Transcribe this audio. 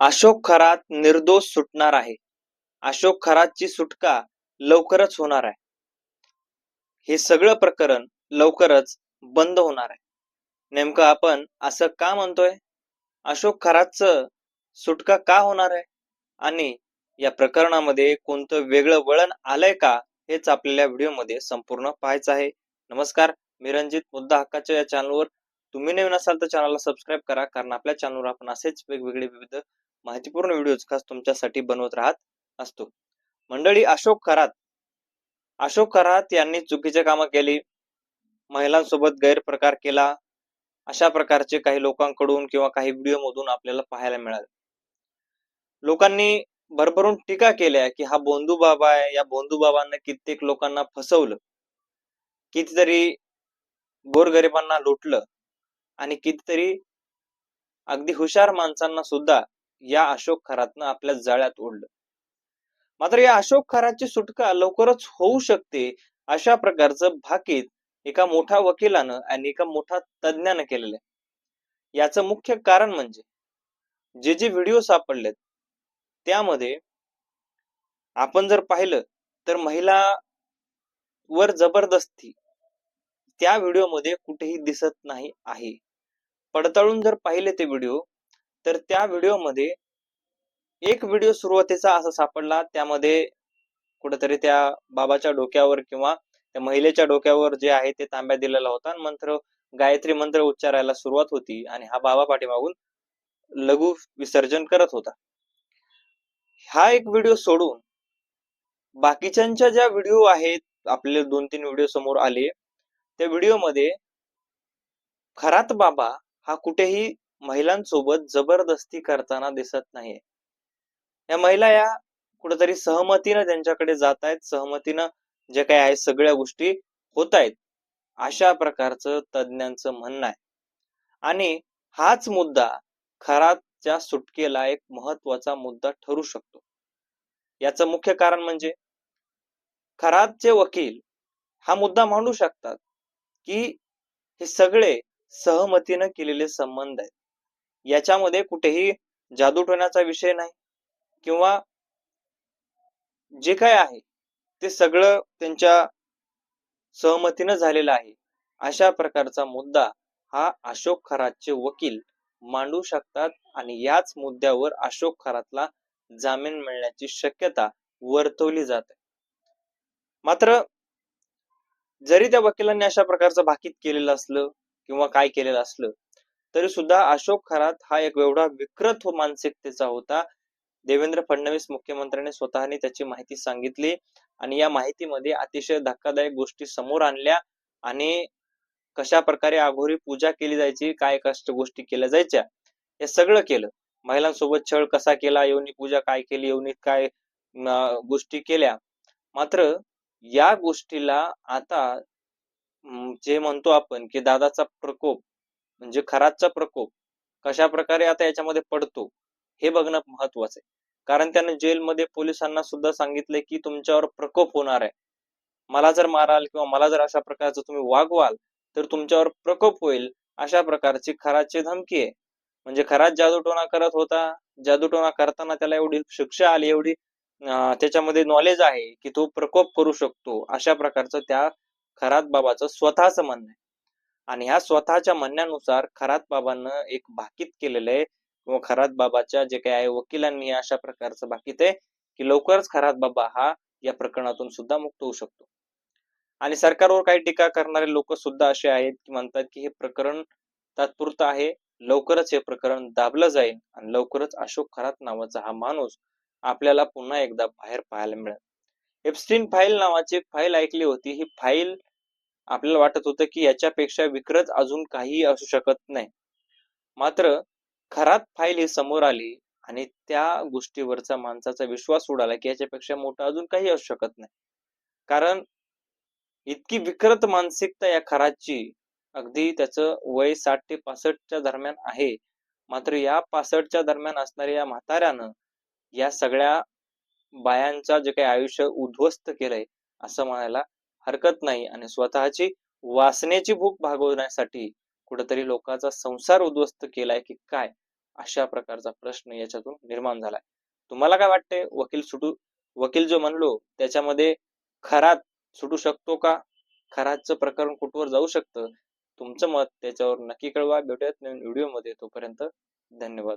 अशोक खरात निर्दोष सुटणार आहे. अशोक खरातची सुटका लवकरच होणार आहे. हे सगळं प्रकरण लवकरच बंद होणार आहे. नेमकं आपण असं का म्हणतोय? अशोक खरातचं सुटका का होणार आहे? आणि या प्रकरणामध्ये कोणतं वेगळं वळण आलंय का? हेच आपल्याला व्हिडिओमध्ये संपूर्ण पाहायचं आहे. नमस्कार, मी रणजित. मुद्दा हक्काच्या या चॅनलवर तुम्ही नवीन असाल तर चॅनलला सबस्क्राईब करा, कारण आपल्या चॅनलवर आपण असेच वेगवेगळे विविध माहितीपूर्ण व्हिडिओज खास तुमच्यासाठी बनवत राहत असतो. मंडळी, अशोक खरात यांनी चुकीचे कामं केली, महिलांसोबत गैरप्रकार केला, अशा प्रकारचे काही लोकांकडून किंवा काही व्हिडिओ मधून आपल्याला पाहायला मिळाले. लोकांनी भरभरून टीका केल्या की हा भोंदू बाबा आहे, या भोंदू बाबांना कित्येक लोकांना फसवलं, कितीतरी गोरगरिबांना लुटलं आणि कितीतरी अगदी हुशार माणसांना सुद्धा या अशोक खरातनं आपल्या जाळ्यात ओढलं. मात्र या अशोक खरातची सुटका लवकरच होऊ शकते, अशा प्रकारचं भाकीत एका मोठ्या वकिलानं आणि एका मोठ्या तज्ञानं केलेलं आहे. याचं मुख्य कारण म्हणजे जे व्हिडिओ सापडलेत त्यामध्ये आपण जर पाहिलं तर महिला वर जबरदस्ती त्या व्हिडिओमध्ये कुठेही दिसत नाही आहे. पडताळून जर पाहिले ते व्हिडिओ तर त्या व्हिडिओमध्ये एक व्हिडिओ सुरुवातीचा असा सापडला, त्यामध्ये कुठेतरी त्या बाबाच्या डोक्यावर किंवा त्या महिलेच्या डोक्यावर जे आहे ते तांब्या दिलेला होता आणि गायत्री मंत्र उच्चारायला सुरुवात होती आणि हा बाबा पाठीमागून लघु विसर्जन करत होता. हा एक व्हिडिओ सोडून बाकीच्यांच्या ज्या व्हिडिओ आहेत, आपले 2-3 व्हिडिओ समोर आले, त्या व्हिडिओमध्ये खरात बाबा हा कुठेही महिलांसोबत जबरदस्ती करताना दिसत नाहीये. या महिला या कुठेतरी सहमतीनं त्यांच्याकडे जात आहेत, सहमतीनं जे काही आहे सगळ्या गोष्टी होत आहेत, अशा प्रकारचं तज्ञांचं म्हणणं आहे. आणि हाच मुद्दा खरातच्या सुटकेला एक महत्वाचा मुद्दा ठरू शकतो. याचं मुख्य कारण म्हणजे खरातचे वकील हा मुद्दा मांडू शकतात की हे सगळे सहमतीनं केलेले संबंध आहेत. याच्यामध्ये कुठेही जादूटोण्याचा विषय नाही किंवा जे काय आहे ते सगळं त्यांच्या सहमतीनं झालेलं आहे, अशा प्रकारचा मुद्दा हा अशोक खरातचे वकील मांडू शकतात आणि याच मुद्द्यावर अशोक खरातला जामीन मिळण्याची शक्यता वर्तवली जाते. मात्र जरी त्या वकिलांनी अशा प्रकारचं भाकीत केलेलं असलं किंवा काय केलेलं असलं तरी सुद्धा अशोक खरात हा एक एवढा विकृत मानसिकतेचा होता. देवेंद्र फडणवीस मुख्यमंत्र्यांनी स्वतःने त्याची माहिती सांगितली आणि या माहितीमध्ये अतिशय धक्कादायक गोष्टी समोर आणल्या आणि कशा प्रकारे अघोरी पूजा केली जायची, काय कष्ट गोष्टी केल्या जायच्या, हे सगळं केलं. महिलांसोबत छळ कसा केला, योनी पूजा काय केली, योनीत काय गोष्टी केल्या. मात्र या गोष्टीला आता जे म्हणतो आपण की दादाचा प्रकोप म्हणजे खरातचा प्रकोप कशा प्रकारे आता याच्यामध्ये पडतो हे बघणं महत्वाचं आहे. कारण त्याने जेलमध्ये पोलिसांना सुद्धा सांगितले की तुमच्यावर प्रकोप होणार आहे, मला जर माराल किंवा मला जर अशा प्रकारचं तुम्ही वागवाल तर तुमच्यावर प्रकोप होईल, अशा प्रकारची खरातची धमकी आहे. म्हणजे खरात जादूटोणा करत होता, जादूटोणा करताना त्याला एवढी शिक्षा आली, एवढी त्याच्यामध्ये नॉलेज आहे की तो प्रकोप करू शकतो, अशा प्रकारचं त्या खरात बाबाचं स्वतःच म्हणणं आहे. आणि ह्या स्वतःच्या म्हणण्यानुसार खरात बाबांना एक भाकीत केलेलं आहे किंवा खरात बाबाच्या जे काही आहे वकिलांनी अशा प्रकारचं भाकीत आहे की लवकरच खरात बाबा हा या प्रकरणातून सुद्धा मुक्त होऊ शकतो. आणि सरकारवर काही टीका करणारे लोक सुद्धा असे आहेत की म्हणतात की हे प्रकरण तात्पुरतं आहे, लवकरच हे प्रकरण दाबलं जाईल आणि लवकरच अशोक खरात नावाचा हा माणूस आपल्याला पुन्हा एकदा बाहेर पाहायला मिळेल. एप्स्टीन फाईल नावाची एक फाईल ऐकली होती. ही फाईल आपल्याला वाटत होतं की याच्यापेक्षा विकृत अजून काही असू शकत नाही. मात्र खरात फाईल ही समोर आली आणि त्या गोष्टीवरचा माणसाचा विश्वास उडाला की याच्यापेक्षा मोठं अजून काही असू शकत नाही. कारण इतकी विकृत मानसिकता या खरातची, अगदी त्याचं वय 60 ते 65च्या दरम्यान आहे. मात्र या 65च्या दरम्यान असणाऱ्या या म्हाताऱ्यानं या सगळ्या बायांचा जे काही आयुष्य उद्ध्वस्त केलंय असं म्हणायला हरकत नाही आणि स्वतःची वासनेची भूक भागवण्यासाठी कुठेतरी लोकांचा संसार उद्ध्वस्त केलाय की काय, अशा प्रकारचा प्रश्न याच्यातून निर्माण झालाय. तुम्हाला काय वाटतंय? वकील जो म्हणलो त्याच्यामध्ये खरात सुटू शकतो का? खराचं प्रकरण कुठवर जाऊ शकतं? तुमचं मत त्याच्यावर नक्की कळवा. भेटूयात नवीन व्हिडिओमध्ये. तोपर्यंत धन्यवाद.